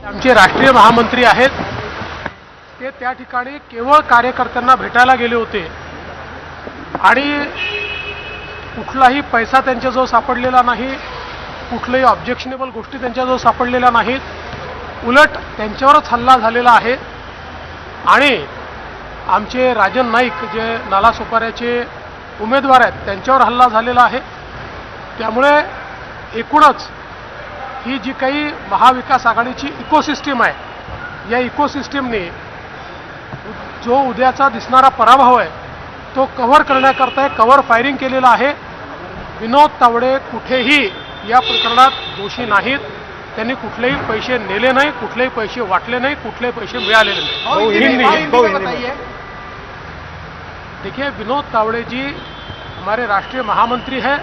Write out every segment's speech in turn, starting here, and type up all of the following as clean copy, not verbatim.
आमचे राष्ट्रीय महामंत्री आहेत ते त्या ठिकाणी केवळ कार्यकर्त्यांना भेटायला गेले होते आणि कुठलाही पैसा त्यांच्याजवळ सापडलेला नाही, कुठल्याही ऑब्जेक्शनेबल गोष्टी त्यांच्याजवळ सापडलेल्या नाहीत, उलट त्यांच्यावरच हल्ला झालेला आहे. आणि आमचे राजन नाईक जे नालासोपाऱ्याचे उमेदवार आहेत त्यांच्यावर हल्ला झालेला आहे. त्यामुळे एकूणच ही जी काही महाविकास आघाडीची इकोसिस्टीम आहे या इकोसिस्टीमने जो उद्याचा दिसणारा पराभव आहे तो कव्हर करण्याकरता कव्हर फायरिंग केलेलं आहे. विनोद तावडे कुठेही या प्रकरणात दोषी नाहीत. त्यांनी कुठलेही पैसे नेले नाही, कुठलेही पैसे वाटले नाही, कुठलेही पैसे मिळालेले नाही. देखिए, विनोद तावड़े जी हमारे राष्ट्रीय महामंत्री हैं.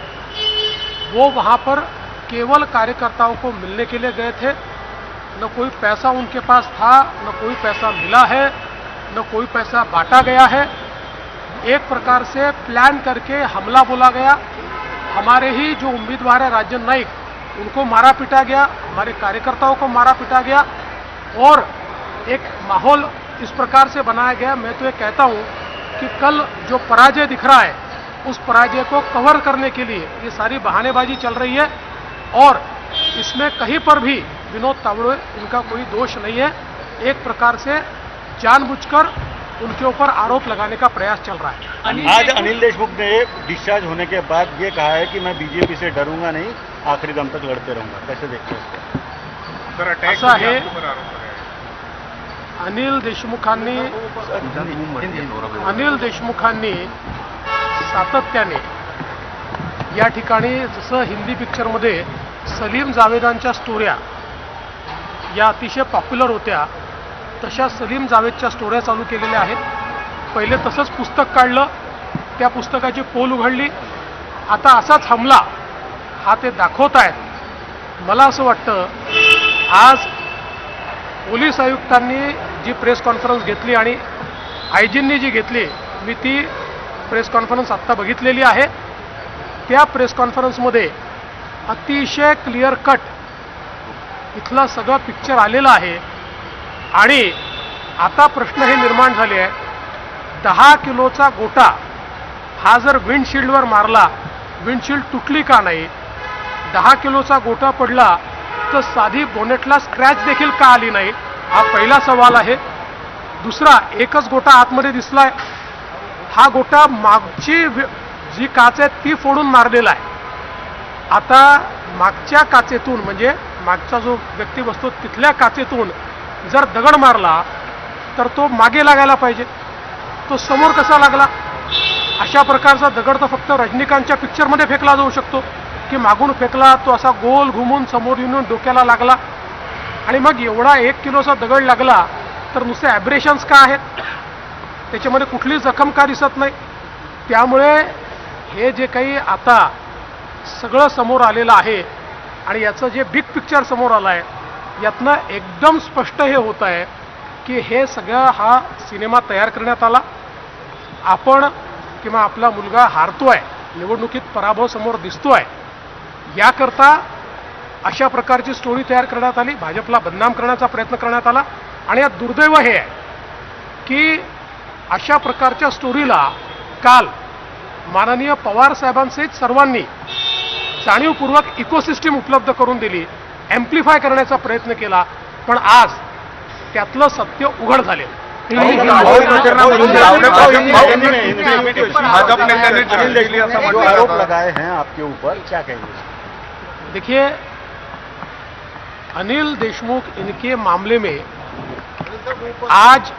वो वहाँ पर केवल कार्यकर्ताओं को मिलने के लिए गए थे. न कोई पैसा उनके पास था, न कोई पैसा मिला है, न कोई पैसा बांटा गया है. एक प्रकार से प्लान करके हमला बोला गया. हमारे ही जो उम्मीदवार है राजन नाइक उनको मारा पीटा गया, हमारे कार्यकर्ताओं को मारा पीटा गया और एक माहौल इस प्रकार से बनाया गया. मैं तो ये कहता हूँ कि कल जो पराजय दिख रहा है उस पराजय को कवर करने के लिए ये सारी बहानेबाजी चल रही है और इसमें कहीं पर भी विनोद तावड़े उनका कोई दोष नहीं है. एक प्रकार से जानबूझकर उनके ऊपर आरोप लगाने का प्रयास चल रहा है. आज अनिल देशमुख ने डिस्चार्ज होने के बाद ये कहा है कि मैं बीजेपी से डरूंगा नहीं, आखिरी दम तक लड़ते रहूंगा. कैसे देखते हैं इसको? ऐसा है, अनिल देशमुखांनी सातत्याने या ठिकाणी जसं हिंदी पिक्चरमध्ये सलीम जावेदांच्या स्टोऱ्या या अतिशय पॉप्युलर होत्या तशा सलीम जावेदच्या स्टोऱ्या चालू केलेल्या आहेत. पहिले तसंच पुस्तक काढलं, त्या पुस्तकाची पोल उघडली, आता असाच हमला हा ते दाखवत आहेत. मला असं वाटतं आज पोलीस आयुक्तांनी जी प्रेस कॉन्फरन्स घेतली आणि आयजींनी जी घेतली, मी ती प्रेस कॉन्फरन्स आत्ता बघितलेली आहे. त्या प्रेस कॉन्फरन्समध्ये अतिशय क्लिअर कट इथला सगळा पिक्चर आलेला आहे. आणि आता प्रश्न हे निर्माण झाले आहे, 10 किलोचा गोटा हा जर विंडशिल्डवर मारला, विंडशिल्ड तुटली का नाही? 10 किलोचा गोटा पडला तर साधी बोनेटला स्क्रॅच देखील का आली नाही? हा पहिला सवाल आहे. दुसरा, एकच गोटा आतमध्ये दिसलाय, हा गोटा मागची जी काच आहे ती फोडून मारलेला आहे. आता मागच्या काचेतून म्हणजे मागचा जो व्यक्ती बसतो तिथल्या काचेतून जर दगड मारला तर तो मागे लागायला पाहिजे, तो समोर कसा लागला? अशा प्रकारचा दगड तर फक्त रजनीकांतच्या पिक्चरमध्ये फेकला जाऊ शकतो की मागून फेकला, तो असा गोल घुमून समोर येऊन डोक्याला लागला. आणि मग एवढा 1 किलोचा दगड लागला तर नुसते ॲब्रेशन्स का आहेत? त्याच्यामध्ये कुठली जखम का दिसत नाही? त्यामुळे हे जे काही आता सगळं समोर आलेलं आहे आणि याचं जे बिग पिक्चर समोर आलं आहे यातनं एकदम स्पष्ट हे होत आहे की हे सगळं हा सिनेमा तयार करण्यात आला. आपण किंवा आपला मुलगा हारतोय, निवडणुकीत पराभव समोर दिसतोय, याकरता अशा प्रकारची स्टोरी तयार करण्यात आली, भाजपला बदनाम करण्याचा प्रयत्न करण्यात आला. आणि यात दुर्दैव हे आहे की अशा प्रकारच्या स्टोरीला काल माननीय पवार साहेबांसहित सर्वांनी जाणीवपूर्वक इकोसिस्टीम उपलब्ध करून दिली, एम्प्लिफाय करण्याचा प्रयत्न केला, पण आज त्यातलं सत्य उघड झाले. आरोप लगाए हैं आपके ऊपर, क्या कहेंगे? देखिए, अनिल देशमुख इनके मामले में आज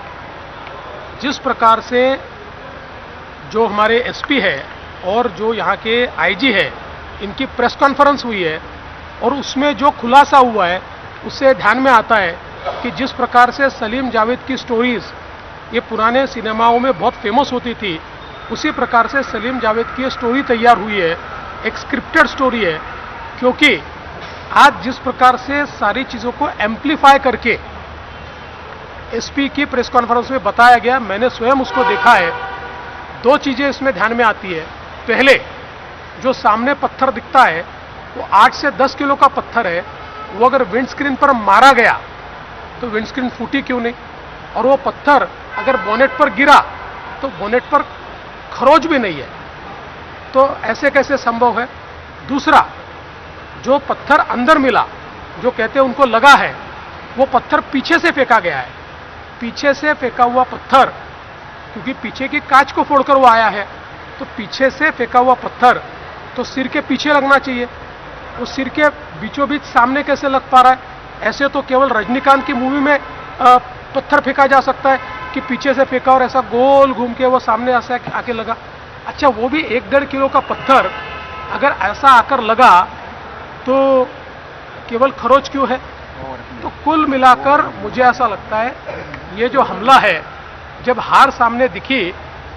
जिस प्रकार से जो हमारे एसपी है और जो यहाँ के आईजी है इनकी प्रेस कॉन्फ्रेंस हुई है और उसमें जो खुलासा हुआ है उससे ध्यान में आता है कि जिस प्रकार से सलीम जावेद की स्टोरीज़ ये पुराने सिनेमाओं में बहुत फेमस होती थी, उसी प्रकार से सलीम जावेद की स्टोरी तैयार हुई है. एक स्क्रिप्टेड स्टोरी है, क्योंकि आज जिस प्रकार से सारी चीज़ों को एम्प्लीफाई करके एसपी की प्रेस कॉन्फ्रेंस में बताया गया, मैंने स्वयं उसको देखा है. 2 चीज़ें इसमें ध्यान में आती है. पहले, जो सामने पत्थर दिखता है वो 8 से 10 किलो का पत्थर है. वो अगर विंड स्क्रीन पर मारा गया तो विंडस्क्रीन फूटी क्यों नहीं? और वो पत्थर अगर बोनेट पर गिरा तो बोनेट पर खरोच भी नहीं है, तो ऐसे कैसे संभव है? दूसरा, जो पत्थर अंदर मिला, जो कहते हैं उनको लगा है, वो पत्थर पीछे से फेंका गया है। पीछे से फेंका हुआ पत्थर, क्योंकि पीछे की कांच को फोड़कर वो आया है, तो पीछे से फेंका हुआ पत्थर तो सिर के पीछे लगना चाहिए। वो सिर के बीचों बीच सामने कैसे लग पा रहा है? ऐसे तो केवल रजनीकांत की मूवी में पत्थर फेंका जा सकता है कि पीछे से फेंका और ऐसा गोल घूम के वो सामने ऐसा आके लगा। अच्छा, वो भी 1-1.5 किलो का पत्थर अगर ऐसा आकर लगा तो केवल खरोच क्यों है? तो कुल मिलाकर मुझे ऐसा लगता है ये जो हमला है, जब हार सामने दिखी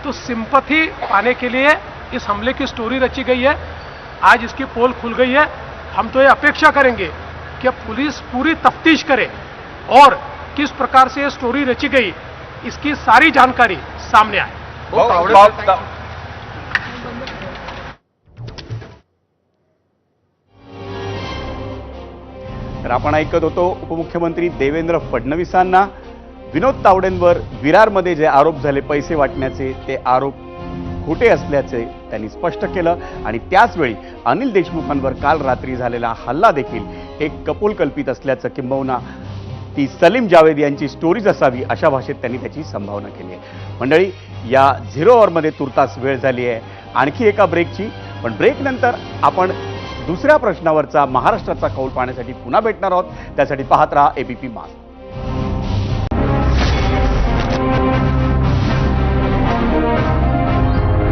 तो सिंपैथी पाने के लिए इस हमले की स्टोरी रची गई है। आज इसकी पोल खुल गई है। हम तो ये अपेक्षा करेंगे कि अब पुलिस पूरी तफ्तीश करे और किस प्रकार से ये स्टोरी रची गई इसकी सारी जानकारी सामने आए। तर आपण ऐकत होतो उपमुख्यमंत्री देवेंद्र फडणवीसांना विनोद तावडेंवर विरारमध्ये जे आरोप झाले पैसे वाटण्याचे, ते आरोप खोटे असल्याचे त्यांनी स्पष्ट केलं। आणि त्याचवेळी अनिल देशमुखांवर काल रात्री झालेला हल्ला देखील एक कपोलकल्पित असल्याचं, किंबहुना ती सलीम जावेद यांची स्टोरीज असावी अशा भाषेत त्यांनी त्याची संभावना केली आहे। मंडळी, या झिरो अवरमध्ये तुर्तास वेळ झाली आहे आणखी एका ब्रेकची, पण ब्रेकनंतर आपण दुसऱ्या प्रश्नावरचा महाराष्ट्राचा कौल पाहण्यासाठी पुन्हा भेटणार आहोत। त्यासाठी पाहत रहा एबीपी माझा।